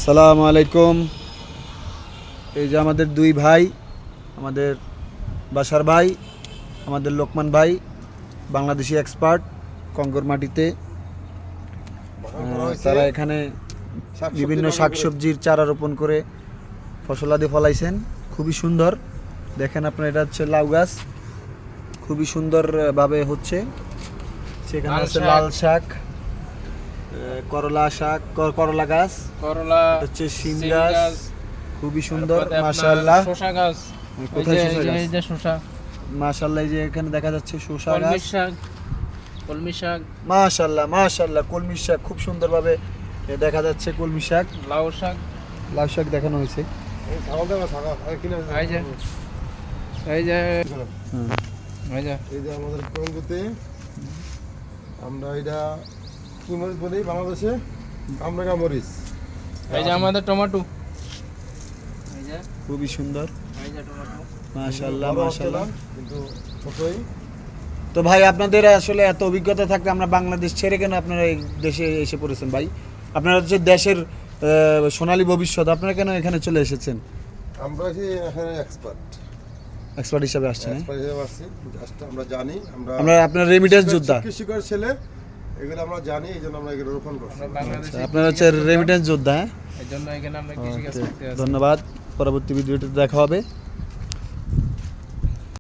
আসসালামু আলাইকুম। এই যে আমাদের দুই ভাই, আমাদের বাসার ভাই, আমাদের লোকমান ভাই, বাংলাদেশি এক্সপার্ট কঙ্গোর মাটিতে। তারা এখানে বিভিন্ন শাকসবজির চারা রোপণ করে ফসলাদি ফলাইছেন, খুবই সুন্দর। দেখেন আপনার, এটা হচ্ছে লাউ গাছ, খুবই সুন্দরভাবে হচ্ছে। সেখানে আছে লাল শাক, করলা শাক, করলা গাছ, করলা হচ্ছে শিম গাছ, খুবই সুন্দর মাশাআল্লাহ। শসা গাছ, কোথায় শসা গাছ? এই যে শসা মাশাআল্লাহ, এই যে এখানে দেখা যাচ্ছে শসা কলমি গাছ। শাক, কলমি শাক, মাশাআল্লাহ মাশাআল্লাহ, কলমি শাক খুব সুন্দরভাবে দেখা যাচ্ছে। কলমি শাক, লাউ শাক, লাউ শাক দেখানো হয়েছে। এই যে এই যে হুম। এই যে এই যে আমাদের কঙ্গোতে আমরা এটা কি মরিচ বলি বাংলাদেশে, কামরাঙা মরিচ। এই যে আমাদের টমেটো, এই যে খুবই সুন্দর এই যে টমেটো। মাশাআল্লাহ বড় মাশাআল্লাহ। হচ্ছে না, কিন্তু ছোটই। তো ভাই, আপনাদের আসলে এত অভিজ্ঞতা থাকতে আমরা বাংলাদেশ ছেড়ে কেন আপনারা এই দেশে এসে পড়েছেন ভাই? আপনারা হচ্ছে দেশের সোনালী ভবিষ্যৎ, আপনারা কেন এখানে চলে এসেছেন? আমরা কি এখানে এক্সপার্ট এক্সপার্ট হিসাবে আসছেন? এক্সপার্ট হিসেবে আসছি, জাস্ট আমরা জানি। আমরা আপনার রেমিটেন্স যোদ্ধা। কৃষিকার ছেলে, এগুলো আমরা জানি, এই জন্য আমরা এগুলো রোপণ করছি। আমরা বাংলাদেশে আপনারা হচ্ছে রেমিটেন্স যোদ্ধা, হ্যাঁ? এই জন্য এখানে আমরা কৃষি কাজ করতে আসি। ধন্যবাদ। পরবর্তী ভিডিওতে দেখা হবে।